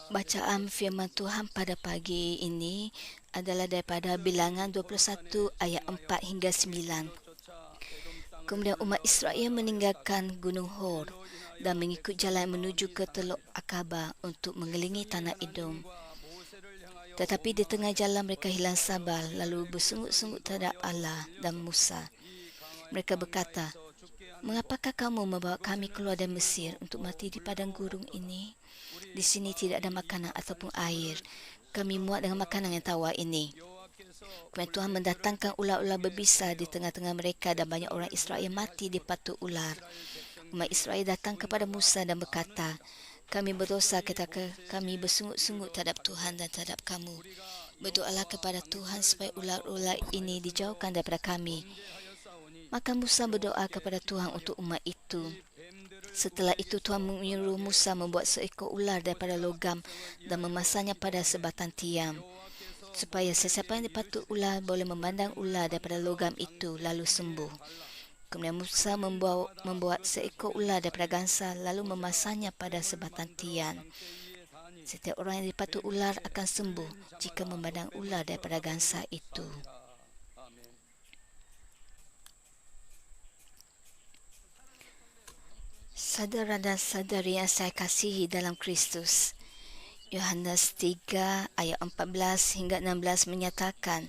Bacaan firman Tuhan pada pagi ini adalah daripada Bilangan 21 ayat 4 hingga 9. Kemudian umat Israel meninggalkan Gunung Hor dan mengikut jalan menuju ke Teluk Akaba untuk mengelilingi tanah Edom. Tetapi di tengah jalan mereka hilang sabar lalu bersungut-sungut terhadap Allah dan Musa. Mereka berkata, "Mengapakah kamu membawa kami keluar dari Mesir untuk mati di padang gurun ini? Di sini tidak ada makanan ataupun air. Kami muak dengan makanan yang tawar ini." Kemudian Tuhan mendatangkan ular-ular berbisa di tengah-tengah mereka dan banyak orang Israel mati di patuk ular. Umat Israel datang kepada Musa dan berkata, "Kami berdosa ketika kami bersungut-sungut terhadap Tuhan dan terhadap kamu. Berdoalah kepada Tuhan supaya ular-ular ini dijauhkan daripada kami." Maka Musa berdoa kepada Tuhan untuk umat itu. Setelah itu Tuhan menyuruh Musa membuat seekor ular daripada logam dan memasangnya pada sebatang tiang, supaya sesiapa yang dipatuk ular boleh memandang ular daripada logam itu lalu sembuh. Kemudian Musa membuat seekor ular daripada gangsa lalu memasangnya pada sebatang tiang. Setiap orang yang dipatuk ular akan sembuh jika memandang ular daripada gangsa itu. Saudara dan saudari yang saya kasihi dalam Kristus, Yohanes 3 ayat 14 hingga 16 menyatakan,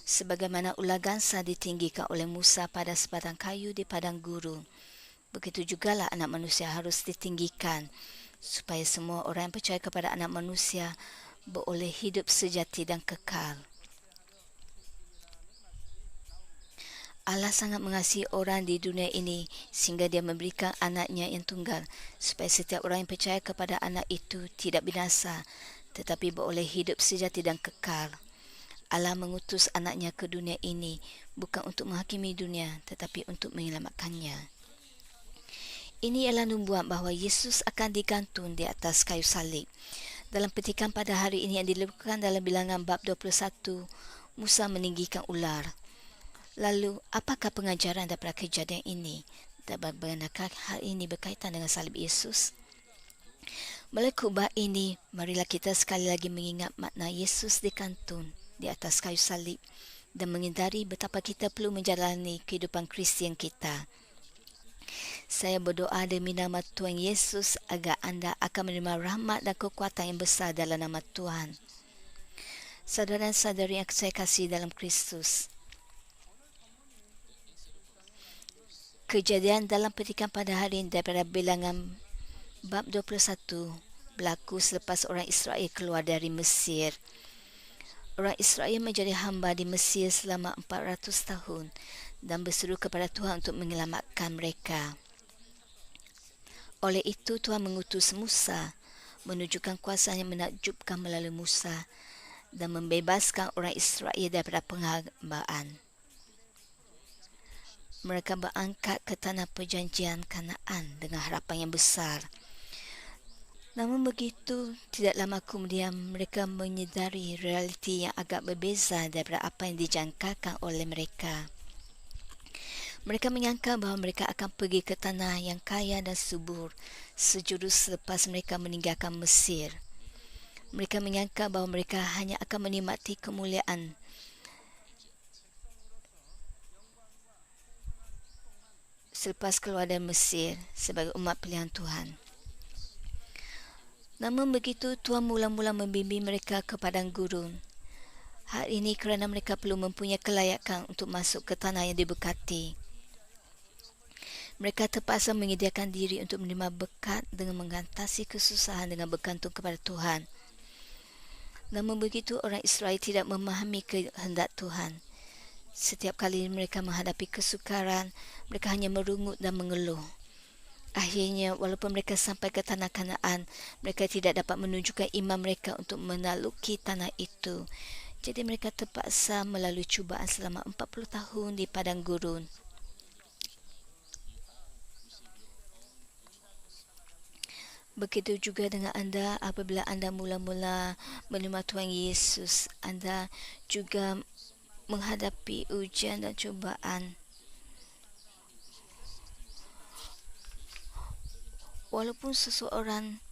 sebagaimana ular gangsa ditinggikan oleh Musa pada sebatang kayu di padang gurun, begitu jugalah anak manusia harus ditinggikan, supaya semua orang yang percaya kepada anak manusia beroleh hidup sejati dan kekal. Allah sangat mengasihi orang di dunia ini sehingga dia memberikan anaknya yang tunggal, supaya setiap orang yang percaya kepada anak itu tidak binasa, tetapi beroleh hidup sejati dan kekal. Allah mengutus anaknya ke dunia ini bukan untuk menghakimi dunia, tetapi untuk menyelamatkannya. Ini ialah nubuat bahawa Yesus akan digantung di atas kayu salib. Dalam petikan pada hari ini yang dilakukan dalam Bilangan bab 21, Musa meninggikan ular. Lalu, apakah pengajaran daripada kejadian ini? Dan bagaimanakah hal ini berkaitan dengan salib Yesus? Melalui khutbah ini, marilah kita sekali lagi mengingat makna Yesus digantung di atas kayu salib dan menyadari betapa kita perlu menjalani kehidupan Kristian kita. Saya berdoa demi nama Tuhan Yesus agar anda akan menerima rahmat dan kekuatan yang besar dalam nama Tuhan. Saudara dan saudari yang saya kasih dalam Kristus, kejadian dalam petikan pada hari ini daripada Bilangan bab 21 berlaku selepas orang Israel keluar dari Mesir. Orang Israel menjadi hamba di Mesir selama 400 tahun dan berseru kepada Tuhan untuk menyelamatkan mereka. Oleh itu Tuhan mengutus Musa, menunjukkan kuasa yang menakjubkan melalui Musa dan membebaskan orang Israel daripada penghambaan. Mereka berangkat ke tanah perjanjian Kanaan dengan harapan yang besar. Namun begitu, tidak lama kemudian mereka menyedari realiti yang agak berbeza daripada apa yang dijangkakan oleh mereka. Mereka menyangka bahawa mereka akan pergi ke tanah yang kaya dan subur sejurus selepas mereka meninggalkan Mesir. Mereka menyangka bahawa mereka hanya akan menikmati kemuliaan selepas keluar dari Mesir sebagai umat pilihan Tuhan. Namun begitu, Tuhan mula-mula membimbing mereka ke padang gurun. Hal ini kerana mereka perlu mempunyai kelayakan untuk masuk ke tanah yang diberkati. Mereka terpaksa menyediakan diri untuk menerima berkat dengan mengatasi kesusahan dengan bergantung kepada Tuhan. Namun begitu, orang Israel tidak memahami kehendak Tuhan. Setiap kali mereka menghadapi kesukaran, mereka hanya merungut dan mengeluh. Akhirnya, walaupun mereka sampai ke tanah Kanaan, mereka tidak dapat menunjukkan iman mereka untuk menaluki tanah itu. Jadi mereka terpaksa melalui cubaan selama 40 tahun di padang gurun. Begitu juga dengan anda apabila anda mula-mula menerima Tuhan Yesus, anda juga menghadapi ujian dan cubaan. walaupun seseorang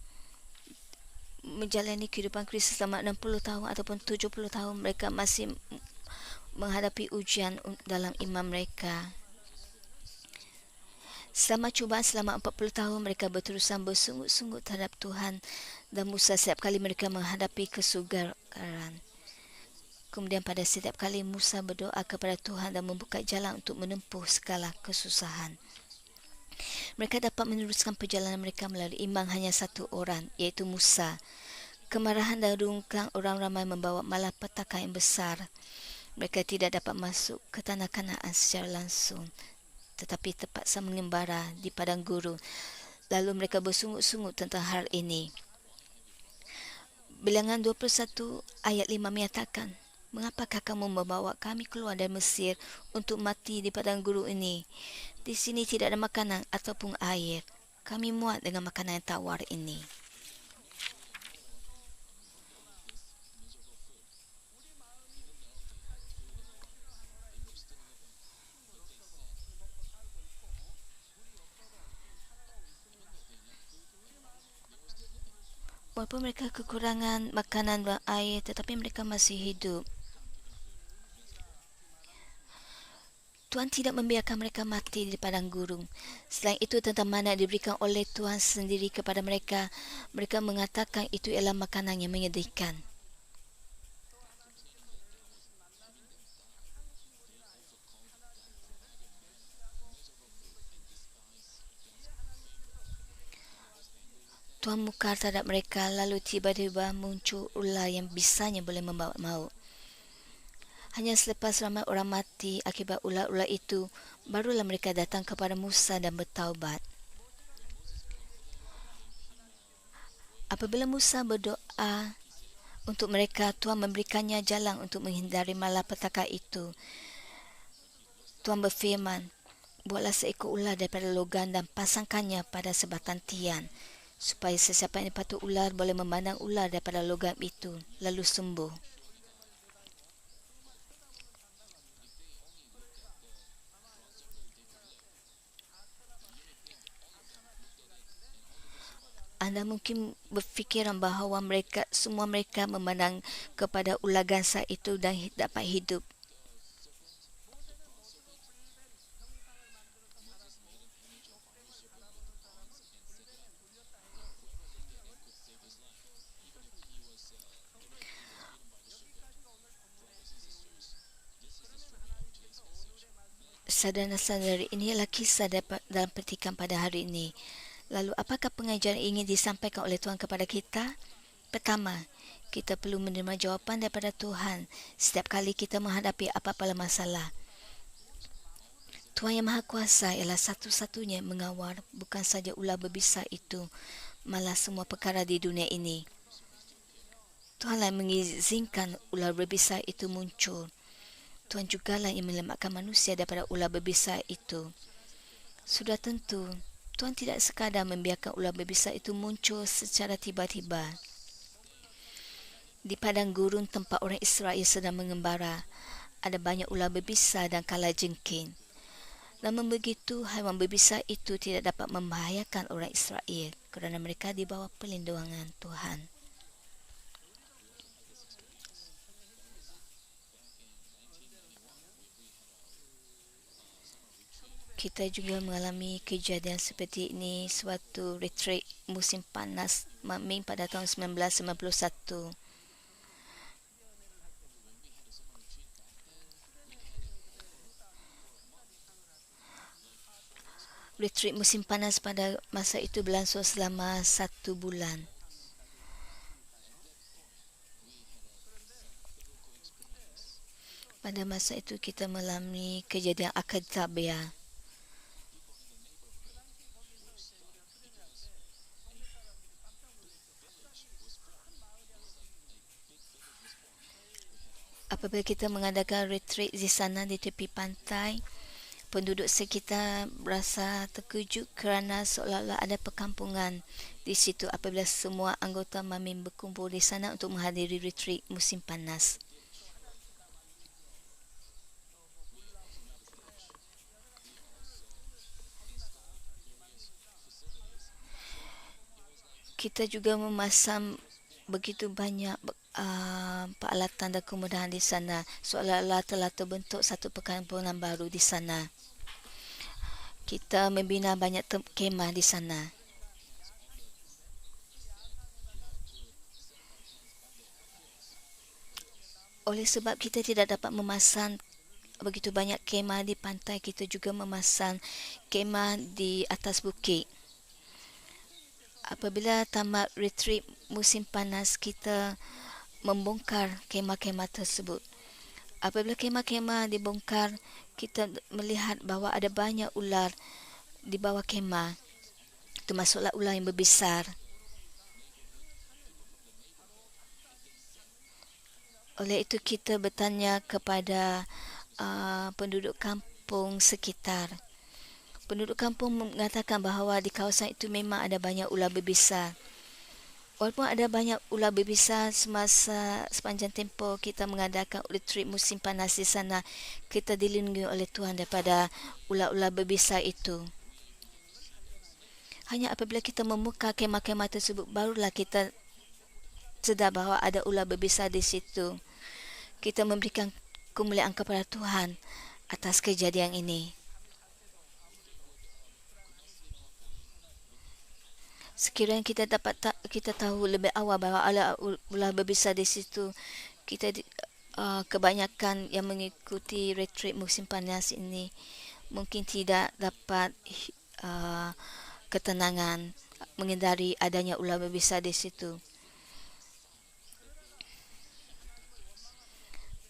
menjalani kehidupan Kristian selama 60 tahun ataupun 70 tahun, mereka masih menghadapi ujian dalam iman mereka. Selama cubaan selama 40 tahun, mereka berterusan bersungguh-sungguh terhadap Tuhan dan Musa setiap kali mereka menghadapi kesukaran. Kemudian pada setiap kali Musa berdoa kepada Tuhan dan membuka jalan untuk menempuh segala kesusahan. Mereka dapat meneruskan perjalanan mereka melalui iman hanya satu orang, iaitu Musa. Kemarahan dan rungkang orang ramai membawa malapetaka yang besar. Mereka tidak dapat masuk ke tanah Kanaan secara langsung, tetapi terpaksa mengembara di padang gurun. Lalu mereka bersungguh-sungguh tentang hal ini. Bilangan 21 ayat 5 menyatakan, "Mengapakah kamu membawa kami keluar dari Mesir untuk mati di padang gurun ini? Di sini tidak ada makanan ataupun air. Kami muak dengan makanan yang tawar ini." Walaupun mereka kekurangan makanan dan air, tetapi mereka masih hidup. Tuhan tidak membiarkan mereka mati di padang gurun. Selain itu, tentang mana diberikan oleh Tuhan sendiri kepada mereka, mereka mengatakan itu ialah makanan yang menyedihkan. Tuhan mukar terhadap mereka, lalu tiba-tiba muncul ular yang bisanya boleh membawa maut. Hanya selepas ramai orang mati akibat ular-ular itu, barulah mereka datang kepada Musa dan bertaubat. Apabila Musa berdoa untuk mereka, Tuhan memberikannya jalan untuk menghindari malapetaka itu. Tuhan berfirman, "Buatlah seekor ular daripada logam dan pasangkannya pada sebatang tiang, supaya sesiapa yang patut ular boleh memandang ular daripada logam itu, lalu sembuh." Anda mungkin berfikiran bahawa semua mereka memandang kepada ular gansa itu dan dapat hidup. Saudara-saudari, inilah kisah dalam petikan pada hari ini. Lalu, apakah pengajaran yang ingin disampaikan oleh Tuhan kepada kita? Pertama, kita perlu menerima jawapan daripada Tuhan setiap kali kita menghadapi apa-apa masalah. Tuhan yang Maha Kuasa ialah satu-satunya yang mengawal bukan saja ular berbisa itu, malah semua perkara di dunia ini. Tuhanlah yang mengizinkan ular berbisa itu muncul. Tuhan jugalah yang menyelamatkan manusia daripada ular berbisa itu. Sudah tentu, Tuhan tidak sekadar membiarkan ular berbisa itu muncul secara tiba-tiba. Di padang gurun tempat orang Israel sedang mengembara, ada banyak ular berbisa dan kalajengking. Namun begitu, haiwan berbisa itu tidak dapat membahayakan orang Israel kerana mereka di bawah perlindungan Tuhan. Kita juga mengalami kejadian seperti ini sewaktu retreat musim panas Mei pada tahun 1991. Retreat musim panas pada masa itu berlangsung selama 1 bulan. Pada masa itu kita mengalami kejadian akad tabiah. Apabila kita mengadakan retreat di sana di tepi pantai, penduduk sekitar berasa terkejut kerana seolah-olah ada perkampungan di situ apabila semua anggota MAMIM berkumpul di sana untuk menghadiri retreat musim panas. Kita juga memasang begitu banyak peralatan dan kemudahan di sana, seolah-olah telah terbentuk satu perkampungan baru di sana. Kita membina banyak kemah di sana. Oleh sebab kita tidak dapat memasang begitu banyak kemah di pantai, kita juga memasang kemah di atas bukit. Apabila tamat retreat musim panas, kita membongkar kemah-kemah tersebut. Apabila kemah-kemah dibongkar, kita melihat bahawa ada banyak ular di bawah kemah, termasuklah ular yang berbesar. Oleh itu kita bertanya kepada penduduk kampung sekitar. Penduduk kampung mengatakan bahawa di kawasan itu memang ada banyak ular berbesar. Walaupun ada banyak ular berbesar, semasa sepanjang tempoh kita mengadakan retreat musim panas di sana, kita dilindungi oleh Tuhan daripada ular-ular berbesar itu. Hanya apabila kita membuka kemah-kemah tersebut, barulah kita sedar bahawa ada ular berbesar di situ. Kita memberikan kemuliaan kepada Tuhan atas kejadian ini. Sekiranya kita tahu lebih awal bahawa ada ular berbesar di situ, kita kebanyakan yang mengikuti retreat musim panas ini mungkin tidak dapat ketenangan menghindari adanya ular berbesar di situ.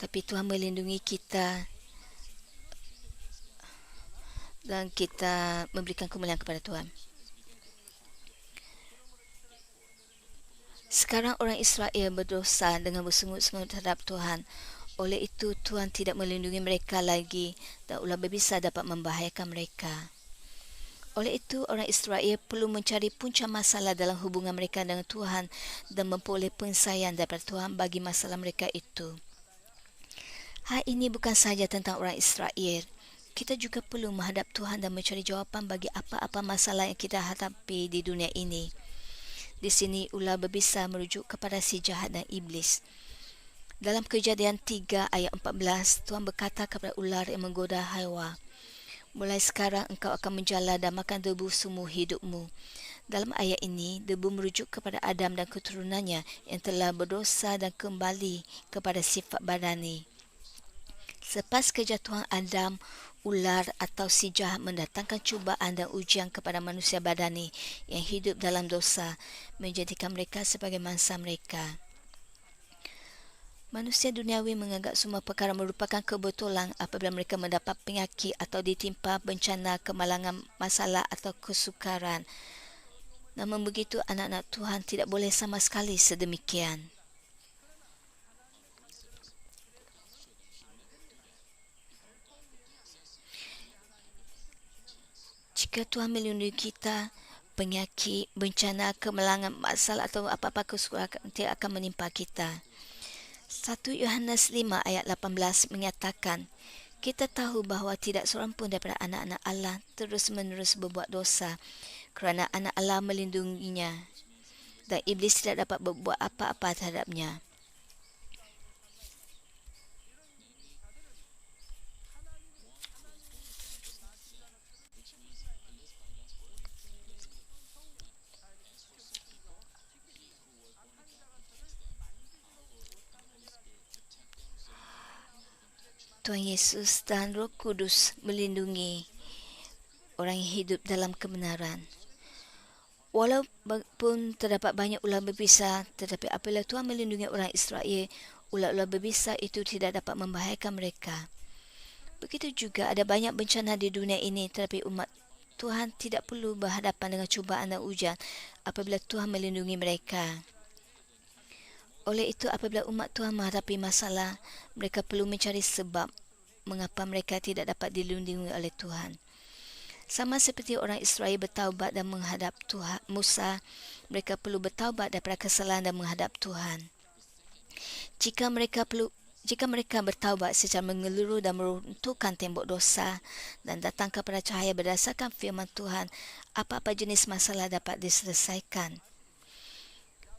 Tapi Tuhan melindungi kita dan kita memberikan kemuliaan kepada Tuhan. Sekarang orang Israel berdosa dengan bersungut-sungut terhadap Tuhan. Oleh itu, Tuhan tidak melindungi mereka lagi dan ular berbesar dapat membahayakan mereka. Oleh itu, orang Israel perlu mencari punca masalah dalam hubungan mereka dengan Tuhan dan memperoleh penyelesaian daripada Tuhan bagi masalah mereka itu. Hal ini bukan sahaja tentang orang Israel. Kita juga perlu menghadap Tuhan dan mencari jawapan bagi apa-apa masalah yang kita hadapi di dunia ini. Di sini ular berbesar merujuk kepada si jahat dan iblis. Dalam Kejadian 3 ayat 14, Tuhan berkata kepada ular yang menggoda Hawa, "Mulai sekarang engkau akan menjala dan makan debu seumur hidupmu." Dalam ayat ini, debu merujuk kepada Adam dan keturunannya yang telah berdosa dan kembali kepada sifat badani. Selepas kejatuhan Adam, ular atau si jahat mendatangkan cubaan dan ujian kepada manusia badani yang hidup dalam dosa, menjadikan mereka sebagai mangsa mereka. Manusia duniawi menganggap semua perkara merupakan kebetulan apabila mereka mendapat penyakit atau ditimpa bencana, kemalangan, masalah atau kesukaran. Namun begitu, anak-anak Tuhan tidak boleh sama sekali sedemikian. Jika Tuhan melindungi kita, penyakit, bencana, kemalangan, masalah atau apa-apa kesukaran tidak akan menimpa kita. 1 Yohanes 5 ayat 18 menyatakan, kita tahu bahawa tidak seorang pun daripada anak-anak Allah terus-menerus berbuat dosa kerana anak Allah melindunginya dan iblis tidak dapat berbuat apa-apa terhadapnya. Tuhan Yesus dan Roh Kudus melindungi orang yang hidup dalam kebenaran. Walaupun terdapat banyak ular berbisa, tetapi apabila Tuhan melindungi orang Israel, ular-ular berbisa itu tidak dapat membahayakan mereka. Begitu juga ada banyak bencana di dunia ini, tetapi umat Tuhan tidak perlu berhadapan dengan cubaan dan ujian apabila Tuhan melindungi mereka. Oleh itu, apabila umat Tuhan menghadapi masalah, mereka perlu mencari sebab mengapa mereka tidak dapat dilindungi oleh Tuhan. Sama seperti orang Israel bertaubat dan menghadap Tuhan Musa, mereka perlu bertaubat daripada kesalahan dan menghadap Tuhan. Jika mereka bertaubat secara menyeluruh dan meruntuhkan tembok dosa dan datang kepada cahaya berdasarkan firman Tuhan, apa-apa jenis masalah dapat diselesaikan.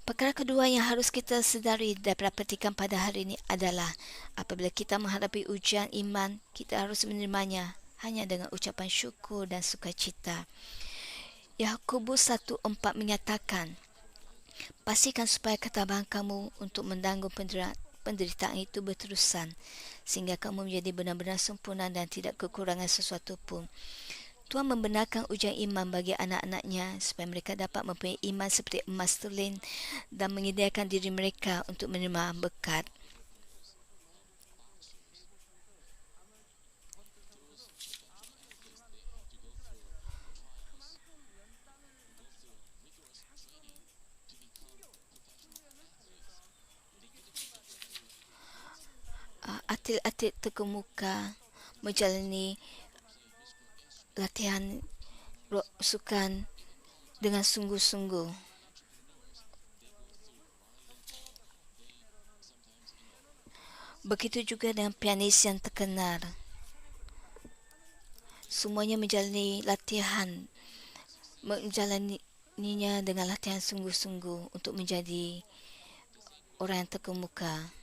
Perkara kedua yang harus kita sedari daripada petikan pada hari ini adalah apabila kita menghadapi ujian iman, kita harus menerimanya hanya dengan ucapan syukur dan sukacita. Yakobus 1:4 menyatakan, pastikan supaya ketabahan kamu untuk menanggung penderitaan itu berterusan, sehingga kamu menjadi benar-benar sempurna dan tidak kekurangan sesuatu pun. Tuhan membenarkan ujian iman bagi anak-anaknya supaya mereka dapat mempunyai iman seperti emas terlin dan menyediakan diri mereka untuk menerima berkat. Atlet-atlet terkemuka menjalani latihan sukan dengan sungguh-sungguh. Begitu juga dengan pianis yang terkenal. Semuanya menjalaninya dengan latihan sungguh-sungguh untuk menjadi orang yang terkemuka.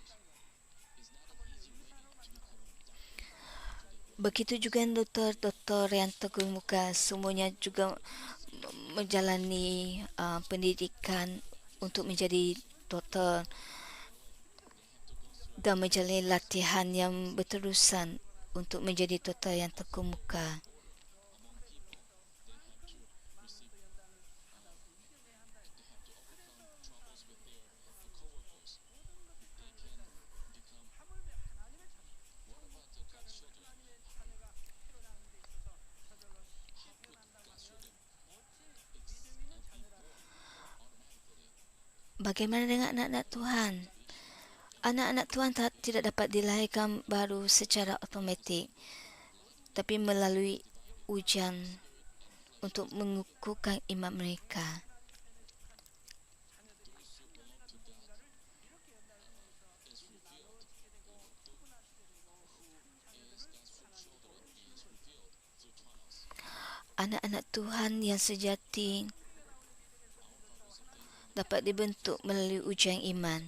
Begitu juga doktor-doktor yang terkemuka, semuanya juga menjalani pendidikan untuk menjadi doktor dan menjalani latihan yang berterusan untuk menjadi doktor yang terkemuka. Bagaimana dengan anak-anak Tuhan? Anak-anak Tuhan tidak dapat dilahirkan baru secara automatik, tapi melalui ujian untuk mengukuhkan iman mereka. Anak-anak Tuhan yang sejati dapat dibentuk melalui ujian iman.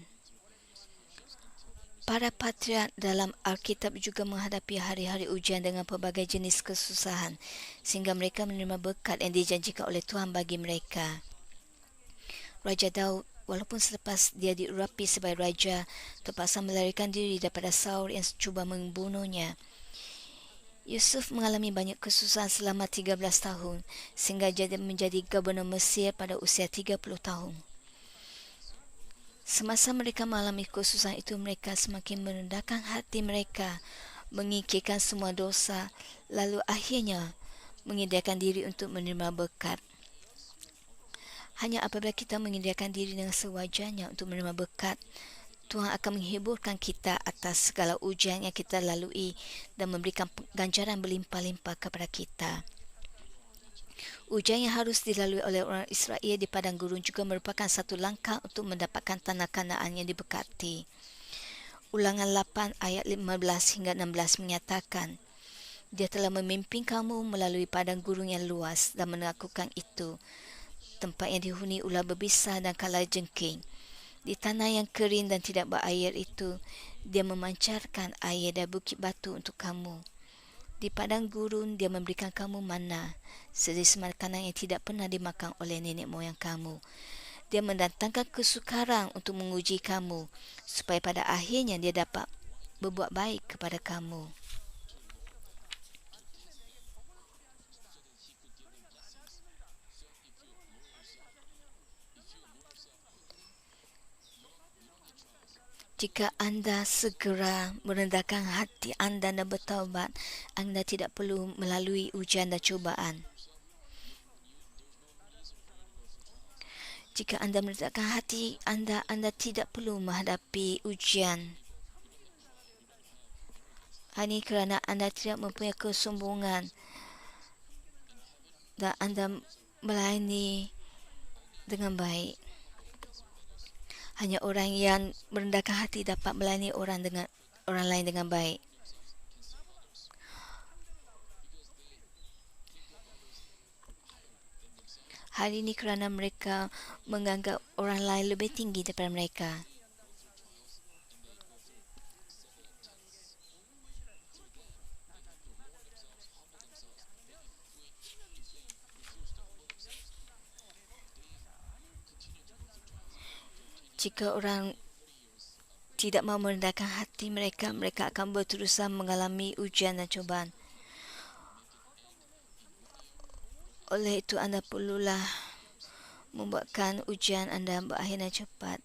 Para patriark dalam Alkitab juga menghadapi hari-hari ujian dengan pelbagai jenis kesusahan sehingga mereka menerima berkat yang dijanjikan oleh Tuhan bagi mereka. Raja Daud, walaupun selepas dia diurapi sebagai raja, terpaksa melarikan diri daripada Saul yang cuba membunuhnya. Yusuf mengalami banyak kesusahan selama 13 tahun sehingga dia menjadi gubernur Mesir pada usia 30 tahun. Semasa mereka mengalami kesusahan itu, mereka semakin merendahkan hati mereka, mengikirkan semua dosa, lalu akhirnya menyediakan diri untuk menerima berkat. Hanya apabila kita menyediakan diri dengan sewajarnya untuk menerima berkat, Tuhan akan menghiburkan kita atas segala ujian yang kita lalui dan memberikan ganjaran berlimpah-limpah kepada kita. Ujian yang harus dilalui oleh orang Israel di padang gurun juga merupakan satu langkah untuk mendapatkan tanah Kanaan yang diberkati. Ulangan 8 ayat 15 hingga 16 menyatakan, Dia telah memimpin kamu melalui padang gurun yang luas dan menakutkan itu, tempat yang dihuni ular berbisa dan kalajengking. Di tanah yang kering dan tidak berair itu, Dia memancarkan air dari bukit batu untuk kamu. Di padang gurun, Dia memberikan kamu mana, sejenis makanan yang tidak pernah dimakan oleh nenek moyang kamu. Dia mendatangkan kesukaran untuk menguji kamu, supaya pada akhirnya Dia dapat berbuat baik kepada kamu. Jika anda segera merendahkan hati anda dan bertaubat, anda tidak perlu melalui ujian dan cubaan. Jika anda merendahkan hati anda tidak perlu menghadapi ujian. Hanya kerana anda tidak mempunyai kesombongan dan anda melayani dengan baik. Hanya orang yang merendahkan hati dapat melayani orang lain dengan baik. Hal ini kerana mereka menganggap orang lain lebih tinggi daripada mereka. Jika orang tidak mahu merendahkan hati mereka, mereka akan berterusan mengalami ujian dan cubaan. Oleh itu, anda perlulah membuatkan ujian anda berakhir dengan cepat.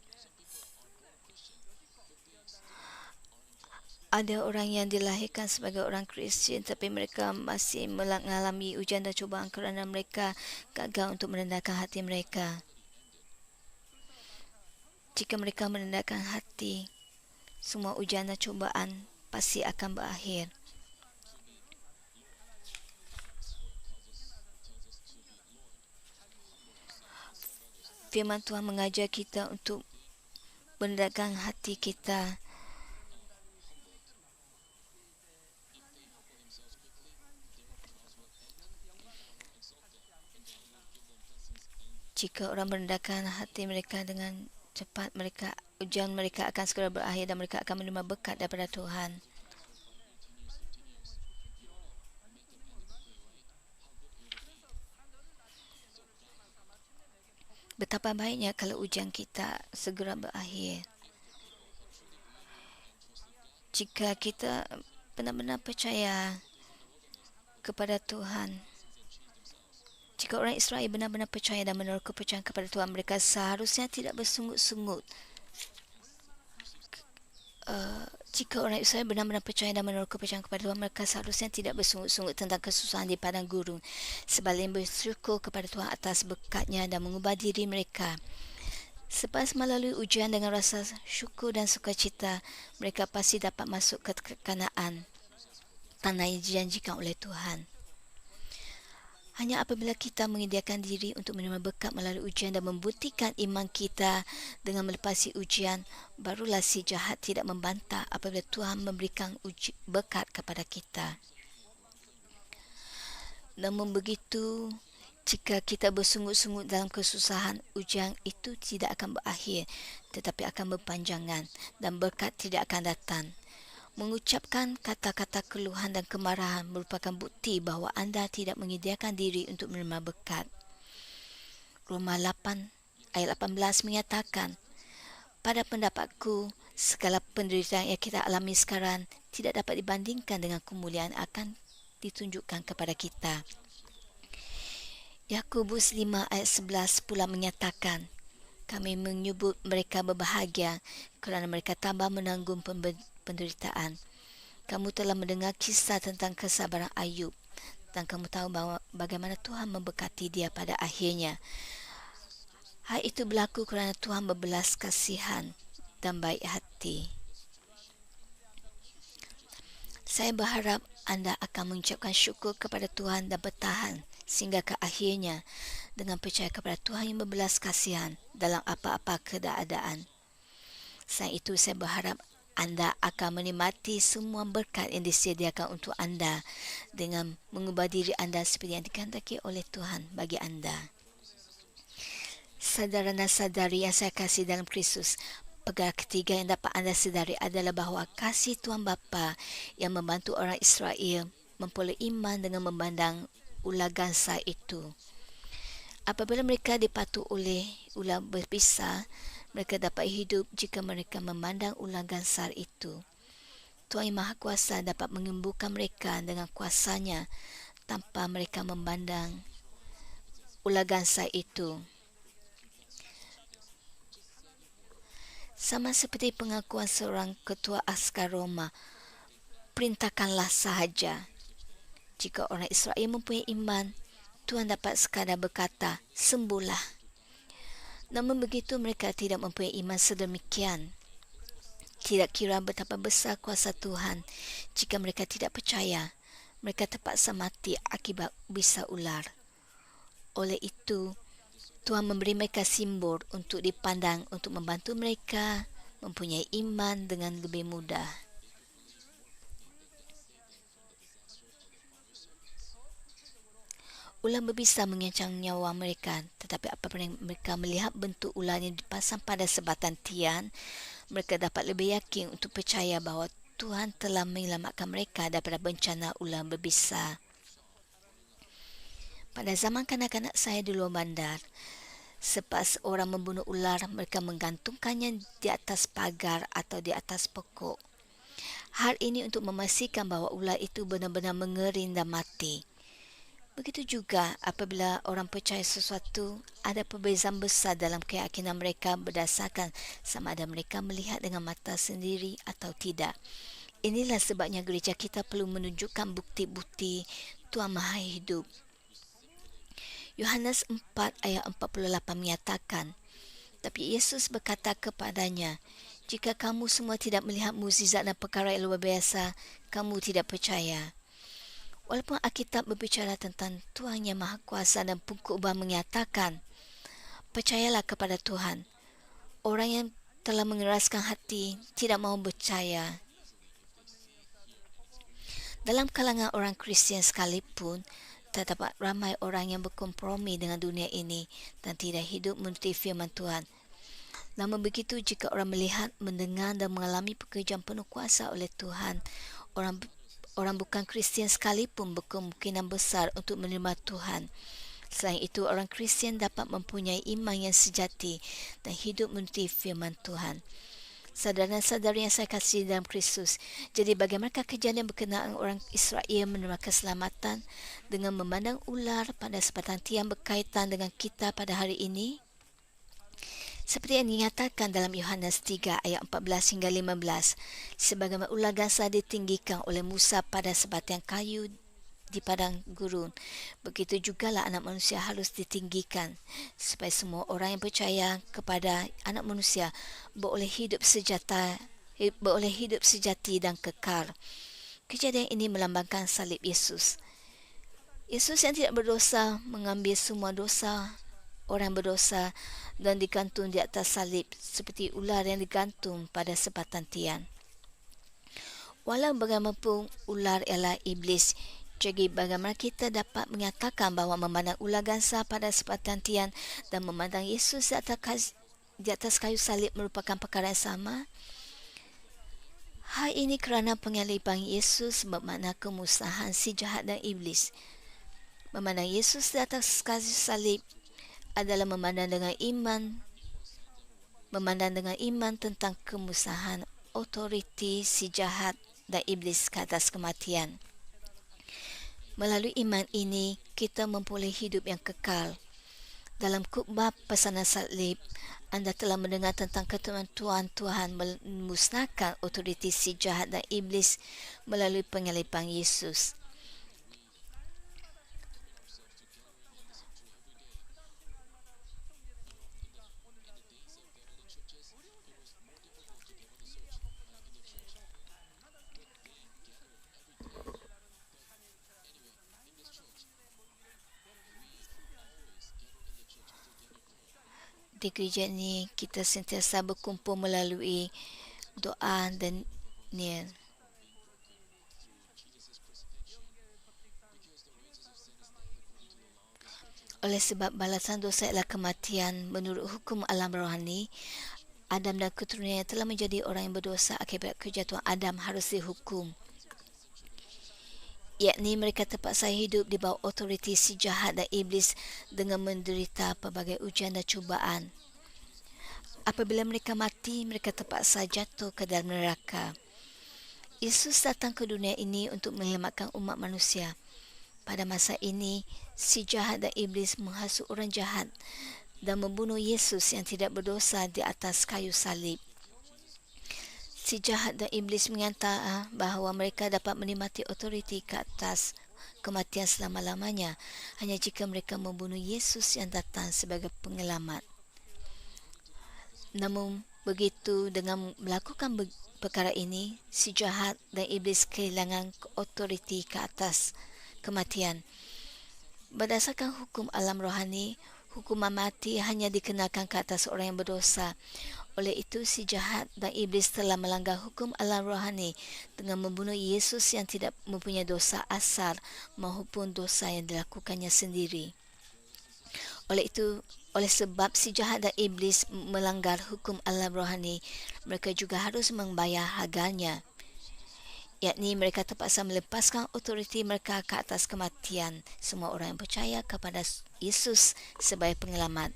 Ada orang yang dilahirkan sebagai orang Kristian tapi mereka masih mengalami ujian dan cubaan kerana mereka gagal untuk merendahkan hati mereka. Jika mereka merendahkan hati, semua ujian dan cubaan pasti akan berakhir. Firman Tuhan mengajar kita untuk merendahkan hati kita. Jika orang merendahkan hati mereka dengan cepat, ujian mereka akan segera berakhir dan mereka akan menerima berkat daripada Tuhan. Betapa baiknya kalau ujian kita segera berakhir. Jika kita benar-benar percaya kepada Tuhan, jika orang Israel benar-benar percaya dan menaruh kepercayaan kepada Tuhan, mereka seharusnya tidak bersungut-sungut. Jika orang Israel benar-benar percaya dan menaruh kepercayaan kepada Tuhan, mereka seharusnya tidak bersungut-sungut tentang kesusahan di padang gurun. Sebaliknya bersyukur kepada Tuhan atas berkatnya dan mengubah diri mereka. Selepas melalui ujian dengan rasa syukur dan sukacita, mereka pasti dapat masuk ke Kanaan, tanah yang dijanjikan oleh Tuhan. Hanya apabila kita menyediakan diri untuk menerima berkat melalui ujian dan membuktikan iman kita dengan melepasi ujian, barulah si jahat tidak membantah apabila Tuhan memberikan berkat kepada kita. Namun begitu, jika kita bersungut-sungut dalam kesusahan, ujian itu tidak akan berakhir, tetapi akan berpanjangan dan berkat tidak akan datang. Mengucapkan kata-kata keluhan dan kemarahan merupakan bukti bahawa anda tidak menyediakan diri untuk menerima berkat. Roma 8 ayat 18 menyatakan, pada pendapatku, segala penderitaan yang kita alami sekarang tidak dapat dibandingkan dengan kemuliaan akan ditunjukkan kepada kita. Yakobus 5 ayat 11 pula menyatakan, kami menyebut mereka berbahagia kerana mereka tambah menanggung penderitaan. Kamu telah mendengar kisah tentang kesabaran Ayub dan kamu tahu bahawa bagaimana Tuhan memberkati dia pada akhirnya. Hal itu berlaku kerana Tuhan berbelas kasihan dan baik hati. Saya berharap anda akan mengucapkan syukur kepada Tuhan dan bertahan sehingga ke akhirnya dengan percaya kepada Tuhan yang berbelas kasihan dalam apa-apa keadaan. Selain itu, saya berharap anda akan menikmati semua berkat yang disediakan untuk anda dengan mengubah diri anda seperti yang dikehendaki oleh Tuhan bagi anda. Saudara dan saudari yang saya kasih dalam Kristus, perkara ketiga yang dapat anda sedari adalah bahawa kasih Tuhan Bapa yang membantu orang Israel memperoleh iman dengan memandang ular gansa itu. Apabila mereka dipatu oleh ular berpisah, mereka dapat hidup jika mereka memandang ular gansar itu. Tuhan Yang Maha Kuasa dapat menyembuhkan mereka dengan kuasanya tanpa mereka memandang ular gansar itu. Sama seperti pengakuan seorang ketua askar Roma, perintahkanlah sahaja. Jika orang Israel mempunyai iman, Tuhan dapat sekadar berkata, sembuhlah. Namun begitu mereka tidak mempunyai iman sedemikian. Tidak kira betapa besar kuasa Tuhan, jika mereka tidak percaya, mereka terpaksa mati akibat bisa ular. Oleh itu, Tuhan memberi mereka simbol untuk dipandang untuk membantu mereka mempunyai iman dengan lebih mudah. Ular berbisa mengancam nyawa mereka, tetapi apabila mereka melihat bentuk ular yang dipasang pada sebatan tiang, mereka dapat lebih yakin untuk percaya bahawa Tuhan telah menyelamatkan mereka daripada bencana ular berbisa. Pada zaman kanak-kanak saya di luar bandar, selepas orang membunuh ular, mereka menggantungkannya di atas pagar atau di atas pokok. Hal ini untuk memastikan bahawa ular itu benar-benar mengering dan mati. Begitu juga apabila orang percaya sesuatu, ada perbezaan besar dalam keyakinan mereka berdasarkan sama ada mereka melihat dengan mata sendiri atau tidak. Inilah sebabnya gereja kita perlu menunjukkan bukti-bukti Tuhan Maha Hidup. Yohanes 4 ayat 48 menyatakan, tapi Yesus berkata kepadanya, jika kamu semua tidak melihat mukjizat dan perkara yang luar biasa, kamu tidak percaya. Walaupun Alkitab berbicara tentang Tuhan yang Maha Kuasa dan Pengkhotbah menyatakan, percayalah kepada Tuhan. Orang yang telah mengeraskan hati tidak mahu percaya. Dalam kalangan orang Kristian sekalipun, terdapat ramai orang yang berkompromi dengan dunia ini dan tidak hidup menuruti firman Tuhan. Namun begitu, jika orang melihat, mendengar dan mengalami pekerjaan penuh kuasa oleh Tuhan, orang bukan Kristian sekalipun berkemungkinan besar untuk menerima Tuhan. Selain itu, orang Kristian dapat mempunyai iman yang sejati dan hidup menuruti firman Tuhan. Saudara-saudari yang saya kasihi dalam Kristus, jadi bagaimanakah kejadian berkenaan orang Israel menerima keselamatan dengan memandang ular pada sebatan tiang berkaitan dengan kita pada hari ini? Seperti yang dinyatakan dalam Yohanes 3 ayat 14 hingga 15, sebagaimana ular gansa ditinggikan oleh Musa pada sebatang kayu di padang gurun, begitu jugalah anak manusia harus ditinggikan, supaya semua orang yang percaya kepada anak manusia beroleh hidup sejati dan kekal. Kejadian ini melambangkan salib Yesus. Yesus yang tidak berdosa mengambil semua dosa orang berdosa dan digantung di atas salib seperti ular yang digantung pada sebatan tiang. Walau bagaimanapun ular ialah iblis, jadi bagaimana kita dapat menyatakan bahawa memandang ular gansa pada sebatan tiang dan memandang Yesus di atas kayu salib merupakan perkara yang sama? Hal ini kerana penghaliban Yesus bermakna kemusnahan si jahat dan iblis. Memandang Yesus di atas kayu salib adalah memandang dengan iman tentang kemusnahan otoriti si jahat dan iblis ke atas kematian. Melalui iman ini, kita memperoleh hidup yang kekal. Dalam khutbah pesanan salib, anda telah mendengar tentang ketentuan Tuhan memusnahkan otoriti si jahat dan iblis melalui penyaliban Yesus. Di gereja ini, kita sentiasa berkumpul melalui doa dan niat. Oleh sebab balasan dosa ialah kematian, menurut hukum alam rohani, Adam dan keturunannya telah menjadi orang yang berdosa akibat kejatuhan Adam harus dihukum. Yakni mereka terpaksa hidup di bawah otoriti si jahat dan iblis dengan menderita pelbagai ujian dan cubaan. Apabila mereka mati, mereka terpaksa jatuh ke dalam neraka. Yesus datang ke dunia ini untuk menyelamatkan umat manusia. Pada masa ini, si jahat dan iblis menghasut orang jahat dan membunuh Yesus yang tidak berdosa di atas kayu salib. Si jahat dan iblis menyangka bahawa mereka dapat menikmati otoriti ke atas kematian selama-lamanya hanya jika mereka membunuh Yesus yang datang sebagai penyelamat. Namun begitu, dengan melakukan perkara ini, si jahat dan iblis kehilangan otoriti ke atas kematian. Berdasarkan hukum alam rohani, hukuman mati hanya dikenakan ke atas orang yang berdosa. Oleh itu, si jahat dan iblis telah melanggar hukum alam rohani dengan membunuh Yesus yang tidak mempunyai dosa asal maupun dosa yang dilakukannya sendiri. Oleh itu, oleh sebab si jahat dan iblis melanggar hukum alam rohani, mereka juga harus membayar harganya, yakni mereka terpaksa melepaskan otoriti mereka ke atas kematian semua orang yang percaya kepada Yesus sebagai penyelamat.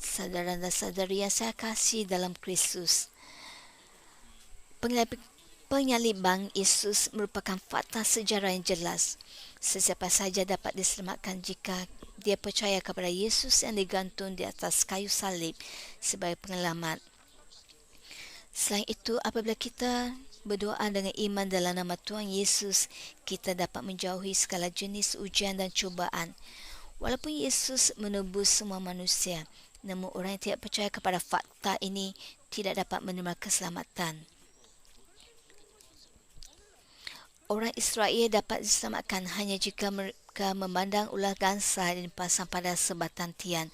Saudara dan saudari yang saya kasih dalam Kristus, penyaliban Yesus merupakan fakta sejarah yang jelas. Sesiapa saja dapat diselamatkan jika dia percaya kepada Yesus yang digantung di atas kayu salib sebagai penyelamat. Selain itu, apabila kita berdoa dengan iman dalam nama Tuhan Yesus, kita dapat menjauhi segala jenis ujian dan cubaan. Walaupun Yesus menebus semua manusia, namun orang yang tidak percaya kepada fakta ini tidak dapat menerima keselamatan. Orang Israel dapat diselamatkan hanya jika mereka memandang ular gangsa dan dipasang pada sebatan tian.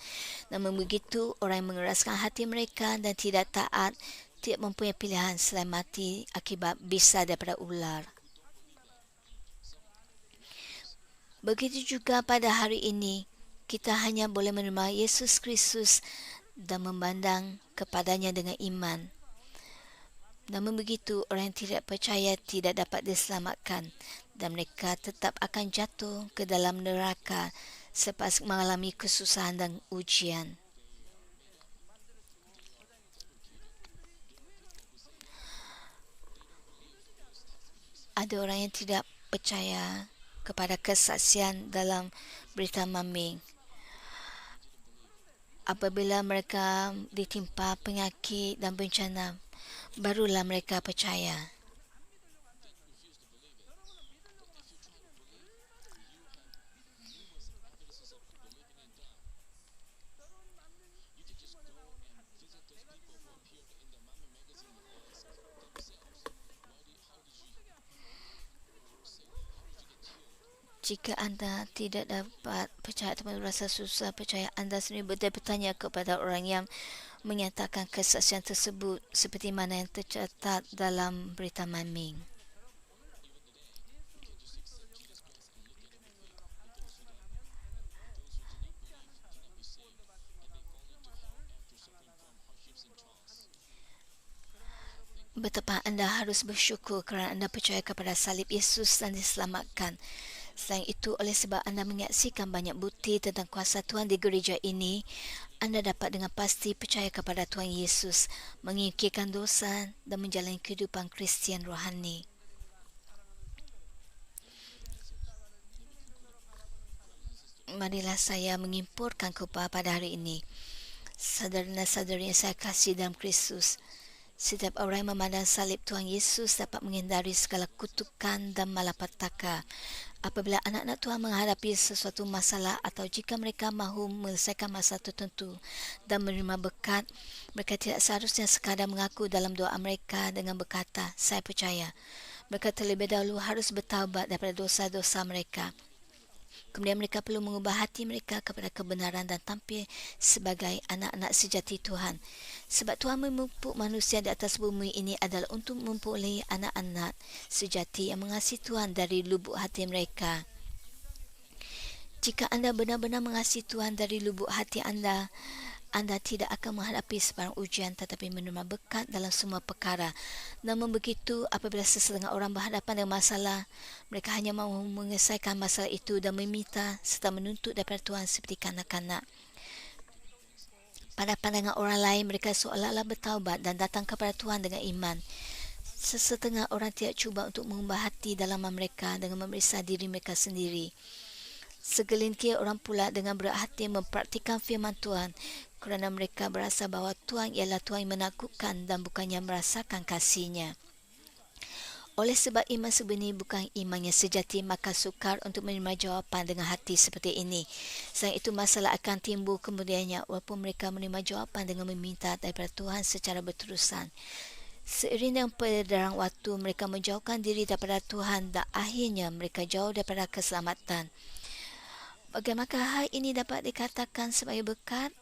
Namun begitu, orang yang mengeraskan hati mereka dan tidak taat tidak mempunyai pilihan selain mati akibat bisa daripada ular. Begitu juga pada hari ini, kita hanya boleh menerima Yesus Kristus dan memandang kepadanya dengan iman. Namun begitu, orang yang tidak percaya tidak dapat diselamatkan dan mereka tetap akan jatuh ke dalam neraka selepas mengalami kesusahan dan ujian. Ada orang yang tidak percaya kepada kesaksian dalam berita mambing. Apabila mereka ditimpa penyakit dan bencana, barulah mereka percaya. Jika anda tidak dapat percaya atau merasa susah percaya, anda sendiri boleh bertanya kepada orang yang menyatakan kesaksian tersebut seperti mana yang tercatat dalam berita mambing. Betapa anda harus bersyukur kerana anda percaya kepada salib Yesus dan diselamatkan. Selain itu, oleh sebab anda menyaksikan banyak bukti tentang kuasa Tuhan di gereja ini, anda dapat dengan pasti percaya kepada Tuhan Yesus, mengikirkan dosa dan menjalani kehidupan Kristian rohani. Marilah saya mengimpurkan khotbah pada hari ini. Saudara dan saudari yang saya kasih dalam Kristus, setiap orang yang memandang salib Tuhan Yesus dapat menghindari segala kutukan dan malapetaka. Apabila anak-anak Tuhan menghadapi sesuatu masalah atau jika mereka mahu menyelesaikan masalah tertentu dan menerima berkat, mereka tidak seharusnya sekadar mengaku dalam doa mereka dengan berkata, "Saya percaya." Mereka terlebih dahulu harus bertaubat daripada dosa-dosa mereka. Kemudian mereka perlu mengubah hati mereka kepada kebenaran dan tampil sebagai anak-anak sejati Tuhan. Sebab Tuhan memupuk manusia di atas bumi ini adalah untuk memperoleh anak-anak sejati yang mengasihi Tuhan dari lubuk hati mereka. Jika anda benar-benar mengasihi Tuhan dari lubuk hati anda, anda tidak akan menghadapi sebarang ujian tetapi menerima berkat dalam semua perkara. Namun begitu, apabila sesetengah orang berhadapan dengan masalah, mereka hanya mahu menyelesaikan masalah itu dan meminta serta menuntut daripada Tuhan seperti kanak-kanak. Pada pandangan orang lain, mereka seolah-olah bertaubat dan datang kepada Tuhan dengan iman. Sesetengah orang tidak cuba untuk mengubah hati dalaman mereka dengan memeriksa diri mereka sendiri. Segelintir orang pula dengan berat hati mempraktikkan firman Tuhan kerana mereka berasa bahawa Tuhan ialah Tuhan yang menakutkan dan bukannya merasakan kasih-Nya. Oleh sebab iman sebenar bukan iman yang sejati, maka sukar untuk menerima jawapan dengan hati seperti ini. Selain itu, masalah akan timbul kemudiannya walaupun mereka menerima jawapan dengan meminta daripada Tuhan secara berterusan. Seiring dengan peredaran waktu, mereka menjauhkan diri daripada Tuhan dan akhirnya mereka jauh daripada keselamatan. Bagaimanakah hal ini dapat dikatakan sebagai berkat?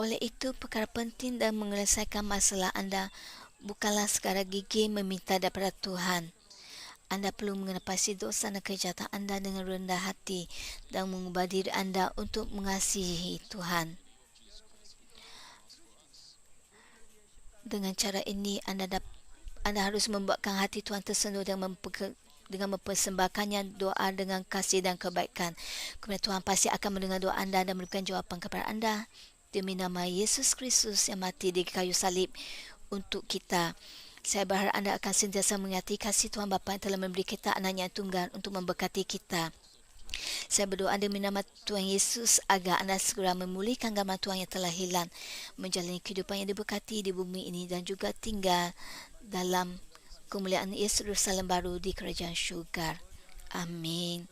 Oleh itu, perkara penting dan menyelesaikan masalah anda bukanlah sekadar gigih meminta daripada Tuhan. Anda perlu mengenapasi dosa dan kejahatan anda dengan rendah hati dan mengubah diri anda untuk mengasihi Tuhan. Dengan cara ini, anda harus membuatkan hati Tuhan tersentuh dengan mempersembahkannya doa dengan kasih dan kebaikan. Kemudian Tuhan pasti akan mendengar doa anda dan memberikan jawapan kepada anda. Demi nama Yesus Kristus yang mati di kayu salib untuk kita, saya berharap anda akan sentiasa mengerti kasih Tuhan Bapa yang telah memberi kita anaknya yang tunggal untuk memberkati kita. Saya berdoa demi nama Tuhan Yesus agar anda segera memulihkan gambar Tuhan yang telah hilang, menjalani kehidupan yang diberkati di bumi ini dan juga tinggal dalam kemuliaan Yesus Yerusalem baru di kerajaan syurga. Amin.